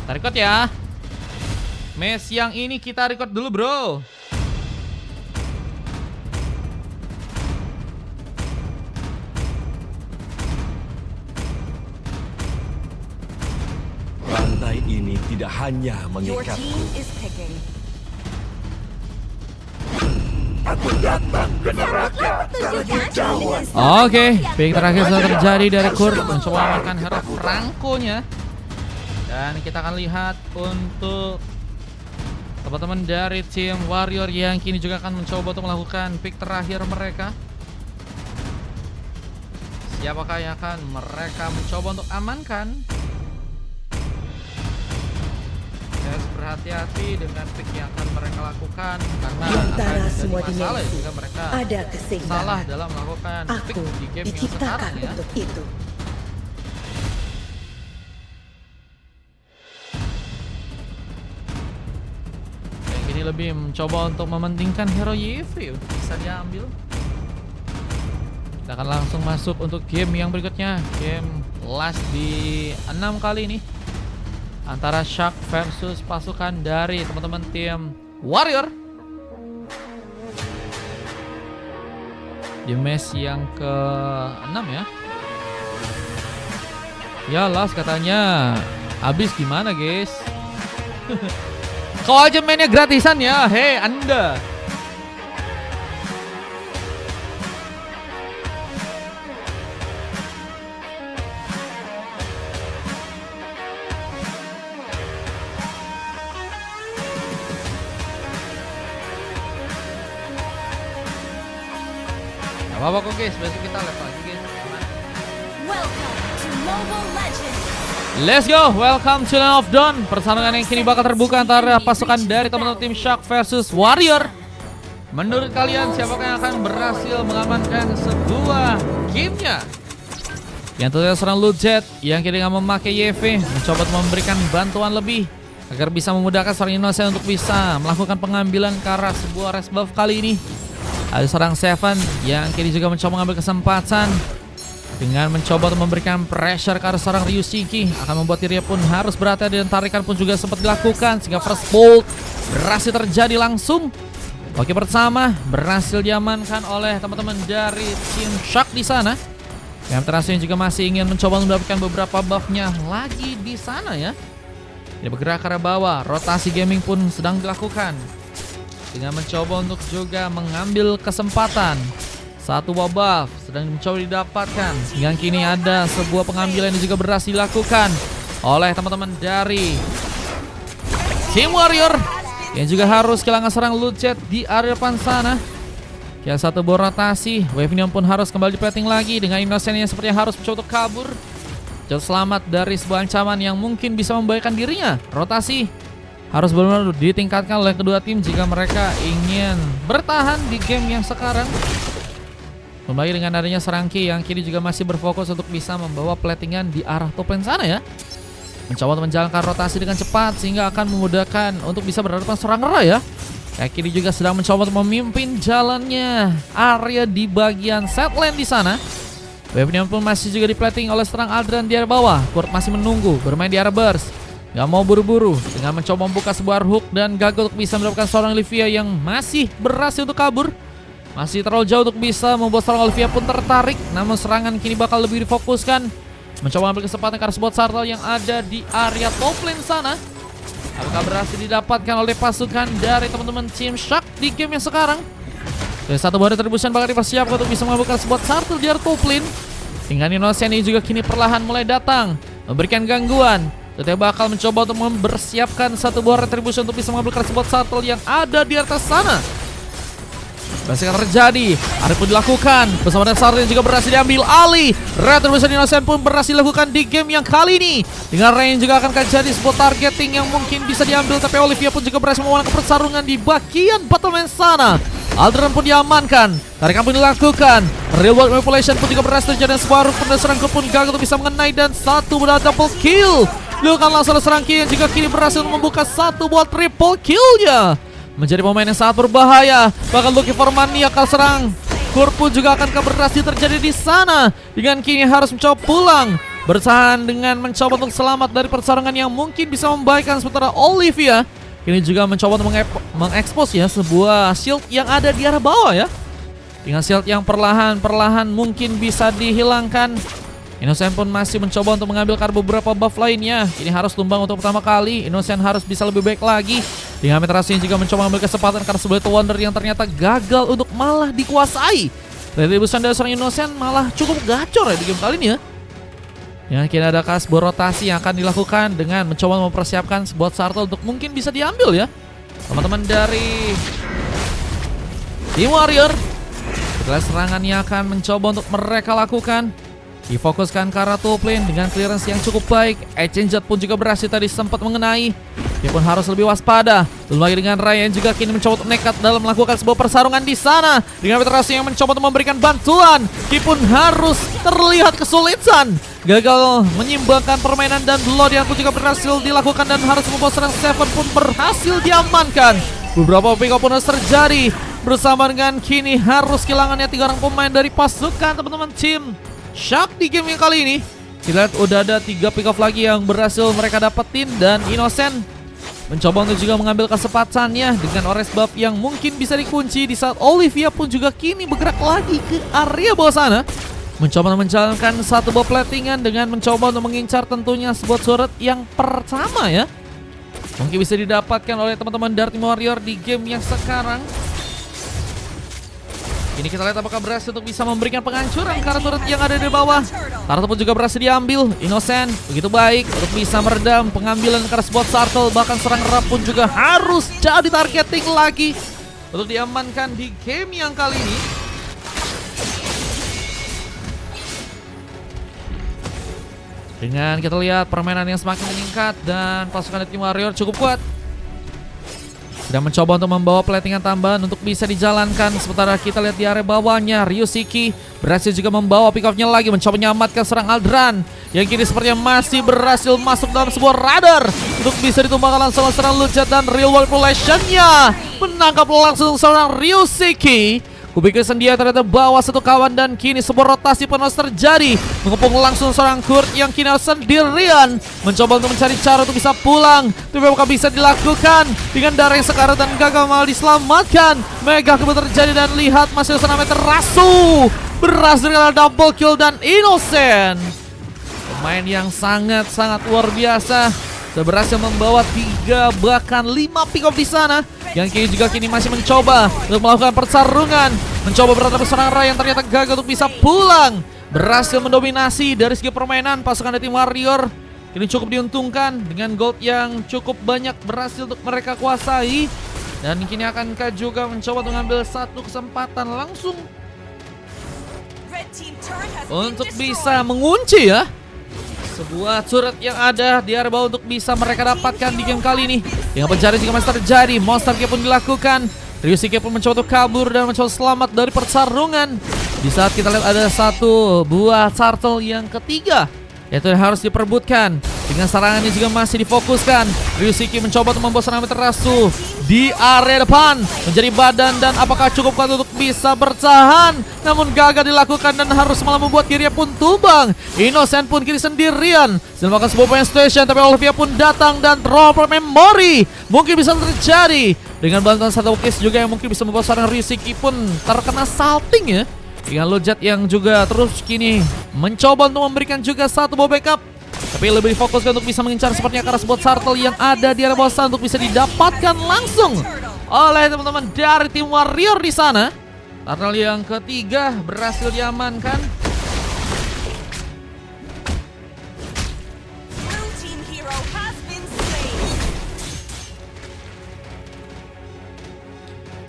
Kita record ya. Match yang ini kita record dulu bro. Rantai ini tidak hanya mengikat. Aku datang ke neraka terlebih dahulu. Oke, pick terakhir sudah terjadi dari Kurt mencoba mengamankan hero Franco-nya. Dan kita akan lihat untuk teman-teman dari tim Warrior yang kini juga akan mencoba untuk melakukan pick terakhir mereka. Siapakah yang akan mereka mencoba untuk amankan? Harus berhati-hati dengan pick yang akan mereka lakukan karena di antara akan semua jadi masalah dimensi jika mereka ada salah keseimbangan. dalam melakukan pick Aku di game yang diciptakan sekarang ya. untuk itu. Yang ini lebih mencoba untuk mementingkan hero YV bisa diambil. Kita akan langsung masuk untuk game yang berikutnya. Game last di 6 kali ini antara Shark versus pasukan dari teman-teman tim Warrior. Di match yang ke-6 ya. Ya last katanya. Habis gimana guys? Kau aja mainnya gratisan ya. Hei Anda. Gak apa-apa kok guys, besok kita live lagi guys. Welcome to Mobile Legends. Let's go, welcome to Land of Dawn. Persaingan yang kini bakal terbuka antara pasukan dari teman-teman tim Shark versus Warrior. Menurut kalian siapakah yang akan berhasil mengamankan sebuah gamenya? Yang tentunya serang Lujet yang kini akan memakai YV mencoba untuk memberikan bantuan lebih agar bisa memudahkan seorang Innocent untuk bisa melakukan pengambilan ke arah sebuah rest buff kali ini. Ada seorang Seven yang kini juga mencoba mengambil kesempatan dengan mencoba untuk memberikan pressure ke arah seorang Ryushiki, akan membuat dirinya pun harus berhati-hati dan tarikan pun juga sempat dilakukan sehingga first bolt berhasil terjadi langsung. Oke, pertama berhasil diamankan oleh teman-teman dari tim Shark di sana. Yang terakhir juga masih ingin mencoba mendapatkan beberapa buffnya lagi di sana ya. Dia bergerak ke arah bawah, rotasi gaming pun sedang dilakukan dengan mencoba untuk juga mengambil kesempatan. Satu buff sedang mencoba didapatkan. Hingga kini ada sebuah pengambilan yang juga berhasil dilakukan oleh teman-teman dari Team Warrior yang juga harus kehilangan serang Lujet di area depan sana. Ya, satu buah rotasi, Wavenium pun harus kembali di-plating lagi dengan Innocent yang sepertinya harus mencoba untuk kabur. Jauh selamat dari sebuah ancaman yang mungkin bisa membahayakan dirinya. Rotasi harus benar-benar ditingkatkan oleh kedua tim jika mereka ingin bertahan di game yang sekarang. Kembali dengan adanya Serangki yang kini juga masih berfokus untuk bisa membawa platingan di arah top lane sana ya. Mencoba untuk menjalankan rotasi dengan cepat sehingga akan memudahkan untuk bisa berhadapan serang Ra ya. Yang kini juga sedang mencoba untuk memimpin jalannya area di bagian set lane di sana. Webnya pun masih juga di-plating oleh serang Aldran di area bawah. Kurt masih menunggu bermain di area burst. Gak mau buru-buru dengan mencoba membuka sebuah hook dan gagal untuk bisa mendapatkan seorang Olivia yang masih berhasil untuk kabur. Masih terlalu jauh untuk bisa membuat seorang Olivia pun tertarik. Namun serangan kini bakal lebih difokuskan. Mencoba ambil kesempatan karena sebuah turtle yang ada di area top lane sana. Apakah berhasil didapatkan oleh pasukan dari teman-teman Team Shark di game yang sekarang? Dan satu buah retribution bakal dipersiapkan untuk bisa mengambilkan sebuah turtle di area top lane. Hingga Innocent ini juga kini perlahan mulai datang memberikan gangguan. Teteh bakal mencoba untuk mempersiapkan satu buah retribution untuk bisa mengambilkan sebuah turtle yang ada di atas sana. Masih akan terjadi, ada pun dilakukan bersama dengan Sartre yang juga berhasil diambil alih. Retribution Innocent pun berhasil dilakukan di game yang kali ini. Dengan range juga akan terjadi sebuah targeting yang mungkin bisa diambil, tapi Olivia pun juga berhasil memenangkan pertarungan di bagian battleman sana. Aldrin pun diamankan, tarikan pun dilakukan. Real world manipulation pun juga berhasil terjadi dan sebuah root dan serangku pun gagal untuk bisa mengenai dan satu buah double kill. Dilakukan langsung oleh Serangki yang juga kini berhasil membuka satu buah triple killnya. Menjadi pemain yang sangat berbahaya. Bahkan Lucky for Money akan serang. Kurt pun juga akan berhasil terjadi di sana. Dengan kini harus mencoba pulang. bertahan dengan mencoba untuk selamat dari pertarungan yang mungkin bisa membahayakan. Sementara Olivia kini juga mencoba untuk mengekspos ya sebuah shield yang ada di arah bawah ya. Dengan shield yang perlahan-perlahan mungkin bisa dihilangkan. Innocent pun masih mencoba untuk mengambil beberapa buff lainnya. Ini harus tumbang untuk pertama kali. Innocent harus bisa lebih baik lagi. Dengan Metrasi juga mencoba mengambil kesempatan karena sebuah Wonder yang ternyata gagal untuk malah dikuasai. Retribution dari seorang Innocent malah cukup gacor ya di game kali ini ya. Yang kini ada sebuah rotasi yang akan dilakukan dengan mencoba mempersiapkan sebuah turtle untuk mungkin bisa diambil ya. Teman-teman dari Team Warrior. Setelah serangan yang akan mencoba untuk mereka lakukan. Difokuskan ke arah top lane dengan clearance yang cukup baik. Exchange pun juga berhasil tadi sempat mengenai. Dia pun harus lebih waspada. Belum lagi dengan Ryan juga kini mencoba untuk nekat dalam melakukan sebuah pertarungan di sana. Dengan Petrasi yang mencoba untuk memberikan bantuan. Dia pun harus terlihat kesulitan. Gagal menyimbangkan permainan dan Bloodian pun juga berhasil dilakukan dan harus membawa serang Seven pun berhasil diamankan. Beberapa pick up pun harus terjadi. Bersama dengan kini harus kehilangannya 3 orang pemain dari pasukan teman-teman tim Shark di game yang kali ini. Kita lihat udah ada 3 pick off lagi yang berhasil mereka dapetin. Dan Innocent mencoba untuk juga mengambil kesempatannya dengan Ores buff yang mungkin bisa dikunci. Di saat Olivia pun juga kini bergerak lagi ke area bawah sana, mencoba menjalankan satu buah platingan dengan mencoba untuk mengincar tentunya sebuah turret yang pertama ya. Mungkin bisa didapatkan oleh teman-teman dari Team Warrior di game yang sekarang. Ini kita lihat apakah berhasil untuk bisa memberikan penghancuran ke arah turret yang ada di bawah. Turtle pun juga berhasil diambil. Innocent begitu baik untuk bisa meredam pengambilan ke arah sebuah turtle. Bahkan serang Ra pun juga harus jadi targeting lagi untuk diamankan di game yang kali ini. Dengan kita lihat permainan yang semakin meningkat dan pasukan dari Team Warrior cukup kuat. Sedang mencoba untuk membawa platingan tambahan untuk bisa dijalankan. Sementara kita lihat di area bawahnya Ryushiki berhasil juga membawa pick off-nya lagi, mencoba menyelamatkan serang Aldran yang kini sepertinya masih berhasil masuk dalam sebuah radar untuk bisa ditumbangkan langsung serang Lujat. Dan real world population-nya menangkap langsung seorang Ryushiki. Kupikir sendia ternyata bawa satu kawan dan kini sebuah rotasi pun harus terjadi. Mengepung langsung seorang Kurt yang kini harus sendirian. Mencoba untuk mencari cara untuk bisa pulang. Tapi apakah bisa dilakukan dengan darah yang sekarat dan gagal malah diselamatkan. Mega kebut terjadi dan lihat masih seorang Meterazzo berhasil dengan double kill dan Innocent. Pemain yang sangat-sangat luar biasa. Berhasil membawa 3 bahkan 5 pick off di sana. Yang kini masih mencoba untuk melakukan pertarungan. Mencoba berhadapan serang Ra yang ternyata gagal untuk bisa pulang. Berhasil mendominasi dari segi permainan pasukan dari Team Warrior. Ini cukup diuntungkan dengan gold yang cukup banyak berhasil untuk mereka kuasai. Dan kini akankah juga mencoba untuk mengambil satu kesempatan langsung untuk bisa mengunci ya sebuah turret yang ada di area bawah untuk bisa mereka dapatkan di game kali ini. Yang pencarian juga masih terjadi. Monster Kill pun dilakukan. Ryushiki pun mencoba untuk kabur dan mencoba selamat dari pertarungan. Di saat kita lihat ada satu buah turtle yang ketiga, yaitu yang harus diperebutkan. Dengan serangannya juga masih difokuskan. Ryushiki mencoba untuk membawa serangan Meterazzo di area depan menjadi badan, dan apakah cukup kuat untuk bisa bertahan? Namun gagal dilakukan dan harus malah membuat dirinya pun tumbang. Innocent pun kini sendirian sedang melakukan sebuah point station, tapi Olivia pun datang dan drop memory. Mungkin bisa terjadi dengan bantuan satu case juga yang mungkin bisa membuat seorang Ryushiki pun terkena salting ya. Dengan Lojat yang juga terus kini mencoba untuk memberikan juga satu buah backup, tapi lebih difokuskan untuk bisa mengincar sepertinya ke arah sebuah turtle yang ada di area bawah sana untuk bisa didapatkan langsung oleh teman-teman dari Team Warrior di sana. Turtle yang ketiga berhasil diamankan.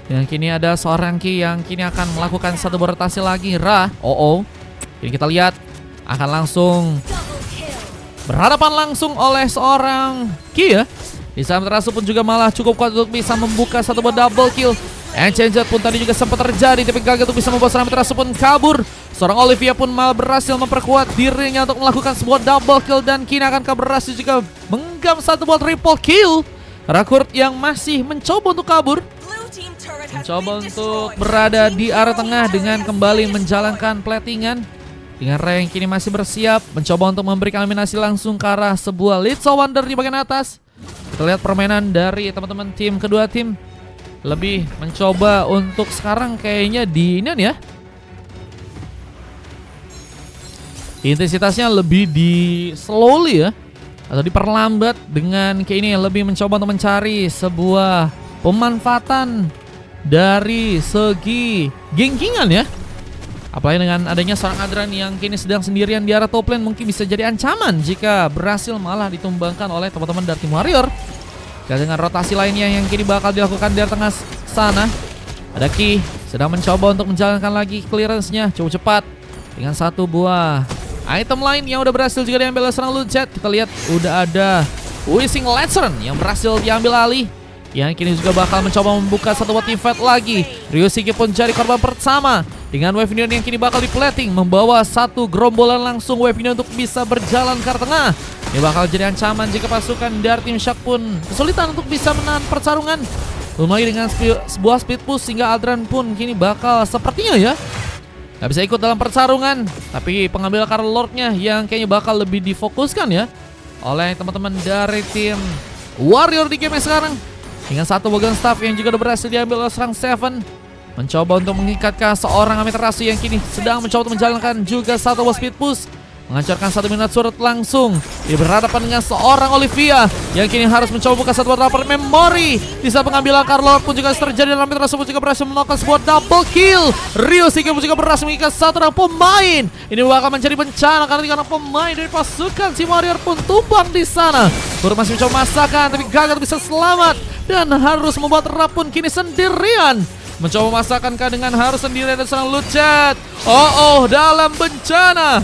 Dan kini ada seorang Ki yang kini akan melakukan satu rotasi lagi. Ra, ini kita lihat akan langsung berhadapan langsung oleh seorang Ki ya. Di saat Meterazzo pun juga malah cukup kuat untuk bisa membuka satu buah double kill. Exchange pun tadi juga sempat terjadi, tapi gagal untuk bisa membuat seorang Meterazzo pun kabur. Seorang Olivia pun malah berhasil memperkuat dirinya untuk melakukan sebuah double kill. Dan kini akan berhasil juga menggam satu buah triple kill. Rakurt yang masih mencoba untuk kabur, mencoba untuk berada di area tengah dengan kembali menjalankan platingan. Dengan Ray yang kini masih bersiap mencoba untuk memberikan eliminasi langsung ke arah sebuah Little Wonder di bagian atas. Kita lihat permainan dari teman-teman tim kedua tim lebih mencoba untuk sekarang kayaknya di ini ya. Intensitasnya lebih di slowly ya, atau diperlambat dengan kayak ini lebih mencoba untuk mencari sebuah pemanfaatan dari segi gengkingan ya. Apalagi dengan adanya seorang Adran yang kini sedang sendirian di arah top lane, mungkin bisa jadi ancaman jika berhasil malah ditumbangkan oleh teman-teman dari tim Warrior. Dan dengan rotasi lainnya yang kini bakal dilakukan di tengah sana, ada Ki sedang mencoba untuk menjalankan lagi clearance-nya cukup cepat dengan satu buah item lain yang udah berhasil juga diambil oleh seorang Lucet. Kita lihat udah ada Wishing Lantern yang berhasil diambil alih, yang kini juga bakal mencoba membuka satu buah team fight lagi. Ryusuke pun jadi korban pertama dengan Wave Union yang kini bakal diplating, membawa satu gerombolan langsung Wave Union untuk bisa berjalan ke arah tengah. Ini bakal jadi ancaman jika pasukan dari tim Shark pun kesulitan untuk bisa menahan pertarungan. Belum lagi dengan sebuah speed push sehingga Adran pun kini bakal sepertinya ya gak bisa ikut dalam pertarungan. Tapi pengambil Karl Lord-nya yang kayaknya bakal lebih difokuskan ya oleh teman-teman dari tim Warrior di game sekarang. Dengan satu bagian staff yang juga udah berhasil diambil oleh serang Seven, mencoba untuk mengikatkan seorang Amaterasu yang kini sedang mencoba untuk menjalankan juga satu buah speed push, menghancurkan satu minat surut langsung. Dia berhadapan dengan seorang Olivia yang kini harus mencoba buka satu buah rapper memory. Di saat pengambilan Carlo pun juga terjadi dalam Amaterasu pun juga berhasil melakukan sebuah double kill. Ryusuke pun juga berhasil mengikat satu orang pemain. Ini bakal menjadi bencana karena pemain dari pasukan si Warrior pun tumbang di sana. Baru masih mencoba masakan tapi gagal bisa selamat dan harus membuat Rap pun kini sendirian. Mencoba masakan dengan harus sendirian dan serang Lucet. Dalam bencana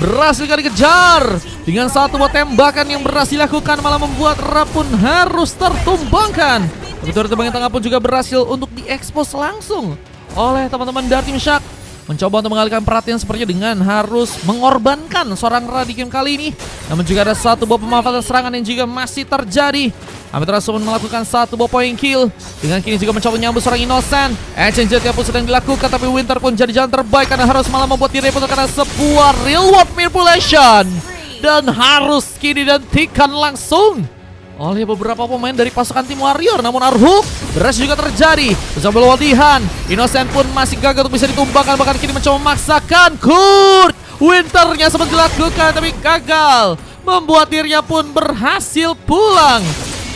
berhasil dikejar dengan satu buah tembakan yang berhasil dilakukan, malah membuat Rap pun harus tertumbangkan. Begitu di bagian tengah pun juga berhasil untuk diekspos langsung oleh teman-teman dari tim Shark. Mencoba untuk mengalihkan perhatian sepertinya dengan harus mengorbankan seorang Ra di game kali ini. Namun juga ada satu buah pemanfaatan serangan yang juga masih terjadi. Amaterasu pun melakukan satu buah point kill. Dengan kini juga mencoba menyambut seorang Innocent. Exchange yang pun sedang dilakukan, tapi Winter pun jadi jalan terbaik karena harus malah membuat diri pun karena sebuah real world manipulation. Dan harus kini dihentikan langsung oleh beberapa pemain dari pasukan tim Warrior. Namun Arhuk berhasil juga terjadi sambil wadihan. Innocent pun masih gagal untuk bisa ditumbangkan, bahkan kini mencoba memaksakan Kurt. Winternya sempat dilakukan tapi gagal, membuat dirinya pun berhasil pulang.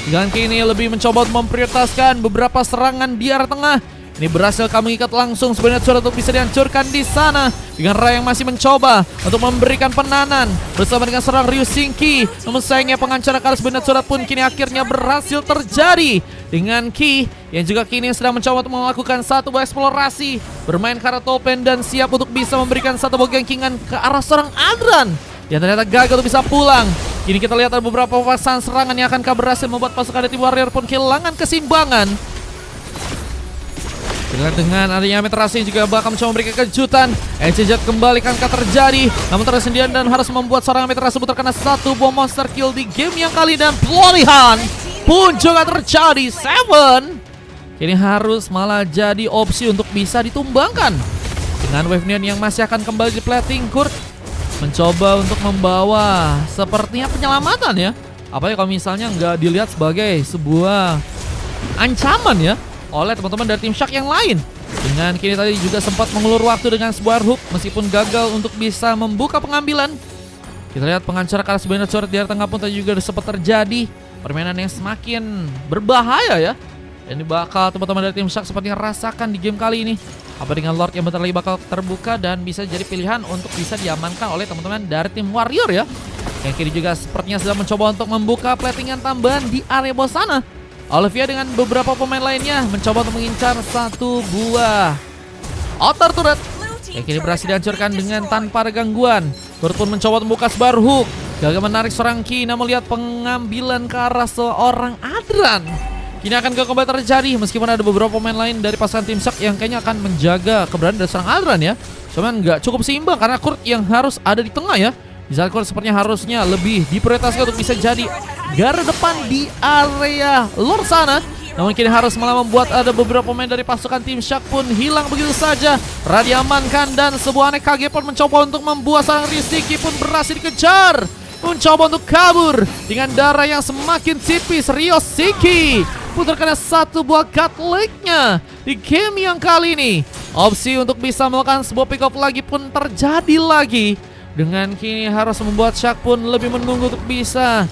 Dengan kini lebih mencoba untuk memprioritaskan beberapa serangan di arah tengah. Ini berhasil kami ikat langsung sebenarnya surat untuk bisa dihancurkan di sana. Dengan Ray yang masih mencoba untuk memberikan penahanan bersama dengan serang Ryusuke. Namun sayangnya pengancaran kalah sebenarnya surat pun kini akhirnya berhasil terjadi. Dengan Ki yang juga kini sedang mencoba untuk melakukan satu buah eksplorasi, bermain ke arah top lane dan siap untuk bisa memberikan satu buah gengkingan ke arah serang Adran yang ternyata gagal untuk bisa pulang. Kini kita lihat ada beberapa pasangan serangan yang akan berhasil membuat pasukan dari tim Warrior pun kehilangan keseimbangan. Dengan adanya Amaterasu yang juga bakal mencoba memberikan kejutan. Exchange kembali kan terjadi, namun tersendirian dan harus membuat seorang Amaterasu terkena satu buah monster kill di game yang kali. Dan pelarian pun juga terjadi. Seven kini harus malah jadi opsi untuk bisa ditumbangkan. Dengan Wave Neon yang masih akan kembali di plating, Kurt mencoba untuk membawa sepertinya penyelamatan ya. Apalagi kalau misalnya nggak dilihat sebagai sebuah ancaman ya oleh teman-teman dari tim Shark yang lain. Dengan kini tadi juga sempat mengulur waktu dengan sebuah hook meskipun gagal untuk bisa membuka pengambilan. Kita lihat pengancar kalah sebenarnya coret di tengah pun tadi juga sempat terjadi. Permainan yang semakin berbahaya ya. Ini bakal teman-teman dari tim Shark sepertinya rasakan di game kali ini. Apa dengan Lord yang bentar lagi bakal terbuka dan bisa jadi pilihan untuk bisa diamankan oleh teman-teman dari tim Warrior ya. Yang kini juga sepertinya sedang mencoba untuk membuka platingan tambahan di area bawah sana. Olivia dengan beberapa pemain lainnya mencoba untuk mengincar satu buah outer turret yang kini berhasil dihancurkan dengan tanpa ada gangguan. Kurt pun mencoba membuka sebar hook, gagal menarik seorang Ki, namun melihat pengambilan ke arah seorang Adran. Kini akan kembali terjadi meskipun ada beberapa pemain lain dari pasangan tim Shark yang kayaknya akan menjaga keberadaan dari seorang Adran ya. Cuman nggak cukup seimbang karena Kurt yang harus ada di tengah ya. Di saat Kurt sepertinya harusnya lebih diprioritaskan untuk bisa jadi garda depan di area luar sana. Namun kini harus malah membuat ada beberapa pemain dari pasukan tim Shark pun hilang begitu saja. Ra diamankan dan sebuah anek KG pun mencoba untuk membuat seorang Rizky pun berhasil dikejar. Mencoba untuk kabur dengan darah yang semakin tipis. Ryosiki pun terkena satu buah godleg-nya di game yang kali ini. Opsi untuk bisa melakukan sebuah pick up lagi pun terjadi lagi. Dengan kini harus membuat Shark pun lebih menunggu untuk bisa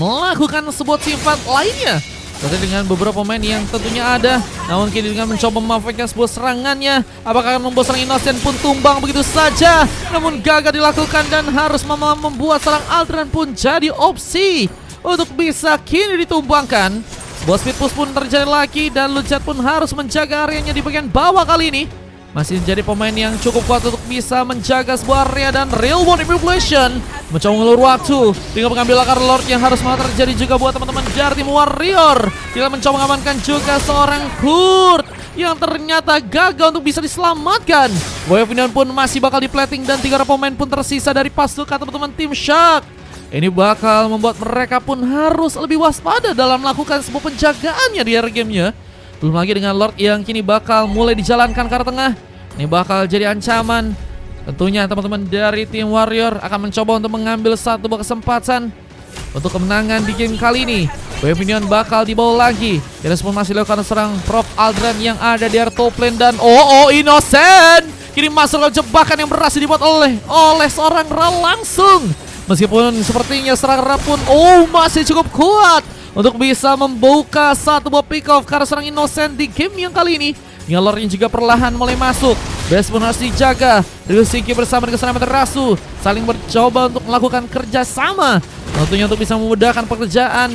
melakukan sebuah team fight lainnya. Tentu dengan beberapa pemain yang tentunya ada. Namun kini dengan mencoba memanfaatkan sebuah serangannya, apakah akan membuat serang Innocent pun tumbang begitu saja. Namun gagal dilakukan dan harus membuat serang Aldran pun jadi opsi untuk bisa kini ditumbangkan. Sebuah speed push pun terjadi lagi dan Lucet pun harus menjaga areanya di bagian bawah kali ini. Masih menjadi pemain yang cukup kuat untuk bisa menjaga sebuah area dan real world manipulation. Mencoba mengulur waktu dengan mengambil akar Lord yang harus malah terjadi juga buat teman-teman dari tim Warrior. Tidak mencoba mengamankan juga seorang Kurt yang ternyata gagal untuk bisa diselamatkan. Boy of Indian pun masih bakal di-plating dan 3 pemain pun tersisa dari pasukan teman-teman tim Shark. Ini bakal membuat mereka pun harus lebih waspada dalam melakukan sebuah penjagaannya di area gamenya. Belum lagi dengan Lord yang kini bakal mulai dijalankan ke arah tengah. Ini bakal jadi ancaman. Tentunya teman-teman dari tim Warrior akan mencoba untuk mengambil satu buah kesempatan untuk kemenangan di game kali ini. Boy Minion bakal dibawa lagi. Kita pun masih lakukan serang Prof Aldran yang ada di area top lane dan Innocent kini masuk ke jebakan yang berhasil dibuat oleh seorang Ra langsung. Meskipun sepertinya serang Ra pun masih cukup kuat untuk bisa membuka satu buah pick off karena serang Innocent di game yang kali ini. Ngalor yang juga perlahan mulai masuk. Base pun harus dijaga. Ryosiki bersama dengan Senama Terasu saling mencoba untuk melakukan kerjasama. Tentunya untuk bisa memudahkan pekerjaan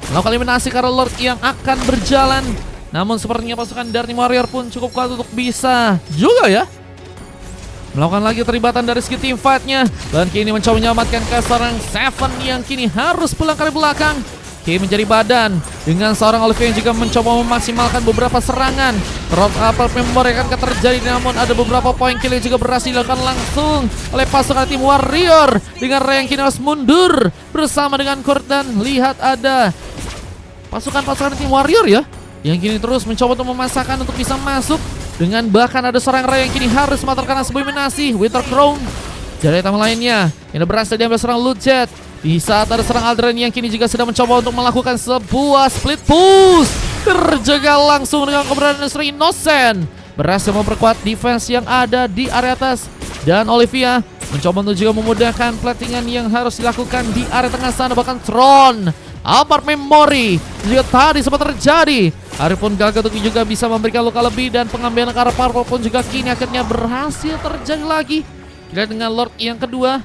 melakukan eliminasi karena Lord yang akan berjalan. Namun sepertinya pasukan dari tim Warrior pun cukup kuat untuk bisa juga ya melakukan lagi terlibatan dari segi team fight-nya. Dan kini mencoba menyelamatkan ke seorang Seven yang kini harus pulang ke belakang. Kini menjadi badan dengan seorang Olivia yang juga mencoba memaksimalkan beberapa serangan. Drop apel memory akan terjadi, namun ada beberapa poin kill yang juga berhasil dilakukan langsung oleh pasukan tim Warrior. Dengan Ray yang kini harus mundur bersama dengan Kurt dan lihat ada pasukan tim Warrior ya yang kini terus mencoba untuk memasakkan untuk bisa masuk. Dengan bahkan ada seorang Ray yang kini harus terkena sebuah eliminasi Winter Crown. Jadi item lainnya yang berhasil diambil serang Lucet. Di saat ada serang Aldran yang kini juga sedang mencoba untuk melakukan sebuah split push. Terjaga langsung dengan keberadaan serang Innocent. Berhasil memperkuat defense yang ada di area atas. Dan Olivia mencoba untuk juga memudahkan platingan yang harus dilakukan di area tengah sana. Bahkan Tron, Apart Memory juga tadi sempat terjadi. Arif pun gagal untuk juga bisa memberikan luka lebih. Dan pengambilan ke arah Purple pun juga kini akhirnya berhasil terjadi lagi. Kita dengan Lord yang kedua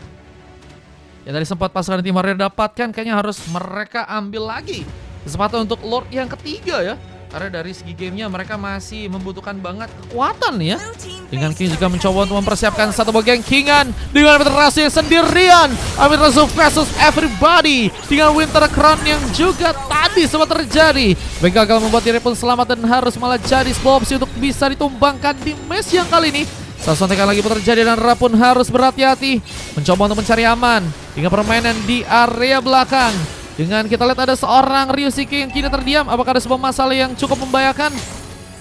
yang tadi sempat pasukan tim Warrior dapatkan, kayaknya harus mereka ambil lagi kesempatan untuk Lord yang ketiga ya. Karena dari segi gamenya mereka masih membutuhkan banget kekuatan ya. Dengan kini juga mencoba untuk mempersiapkan satu bagian kingan dengan Amiterasu yang sendirian. Amiterasu versus everybody dengan Winter Crown yang juga tadi sempat terjadi. Baik gagal membuat diri pun selamat dan harus malah jadi sebuah opsi untuk bisa ditumbangkan di match yang kali ini. Sasontekan lagi pun terjadi dan Ra pun harus berhati-hati mencoba untuk mencari aman dengan permainan di area belakang. Dengan kita lihat ada seorang Ryosiki yang kini terdiam. Apakah ada sebuah masalah yang cukup membahayakan?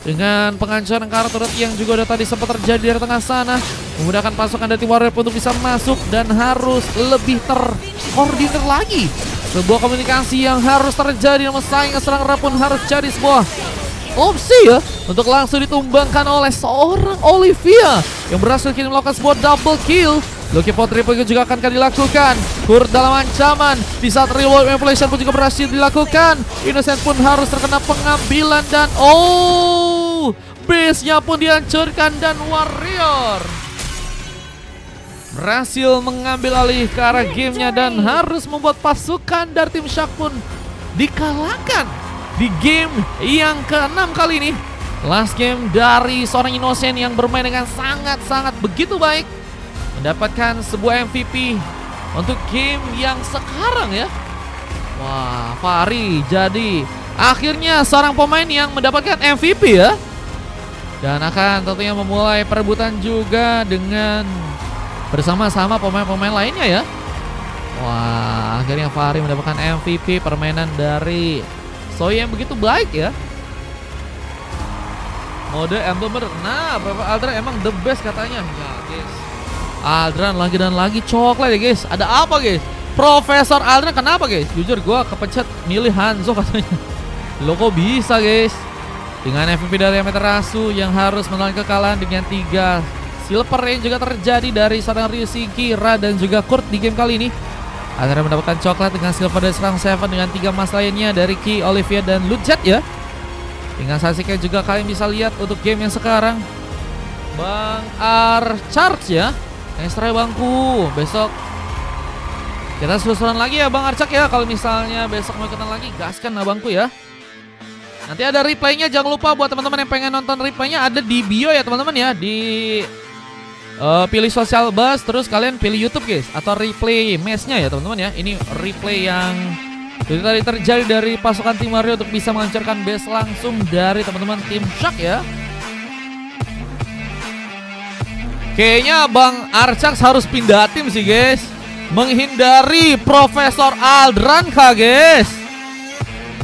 Dengan penghancuran karakter yang juga udah tadi sempat terjadi di area tengah sana, memudahkan pasukan dari tim Warrior untuk bisa masuk dan harus lebih terkoordinir lagi. Sebuah komunikasi yang harus terjadi, namun sayang serang Ra pun harus jadi sebuah opsi ya untuk langsung ditumbangkan oleh seorang Olivia yang berhasil kini melakukan sebuah double kill. Lucky for triple kill juga akan dilakukan. Kurt dalam ancaman di saat reward manipulation pun juga berhasil dilakukan. Innocent pun harus terkena pengambilan dan base-nya pun dihancurkan dan Warrior berhasil mengambil alih ke arah gamenya dan harus membuat pasukan dari tim Shark pun dikalahkan di game yang ke-6 kali ini. Last game dari seorang Innocent yang bermain dengan sangat-sangat begitu baik, mendapatkan sebuah MVP untuk game yang sekarang ya. Wah, Fahri jadi akhirnya seorang pemain yang mendapatkan MVP ya. Dan akan tentunya memulai perebutan juga dengan bersama-sama pemain-pemain lainnya ya. Wah, akhirnya Fahri mendapatkan MVP permainan dari Soy yang begitu baik ya. Mode Emblemer. Nah, Profesor Aldran emang the best katanya. Ya guys, Aldran lagi dan lagi coklat ya guys. Ada apa guys? Profesor Aldran kenapa guys? Jujur gue kepencet milih Hanzo katanya. Lo kok bisa guys? Dengan MVP dari Amaterasu yang harus menelan kekalahan dengan 3 silver yang juga terjadi dari seorang Ryushi, Kira dan juga Kurt di game kali ini. Akhirnya mendapatkan coklat dengan silver dari serang Seven dengan 3 emas lainnya dari Ki, Olivia dan Ludjet ya. Tinggal saksikan juga kalian bisa lihat untuk game yang sekarang. Bang Archarge ya, extra bangku. Besok kita selusuran lagi ya Bang Archarge ya. Kalau misalnya besok mau ikutan lagi, gaskan abangku ya. Nanti ada replaynya, jangan lupa buat teman-teman yang pengen nonton replaynya ada di bio ya teman-teman ya. Di pilih social bus, terus kalian pilih YouTube guys, atau replay matchnya ya teman-teman ya. Ini replay yang itu tadi terjadi dari pasukan tim Wario untuk bisa menghancurkan base langsung dari teman-teman tim Shark ya. Kayaknya Bang Archarge harus pindah tim sih guys, menghindari Profesor Aldran kah guys.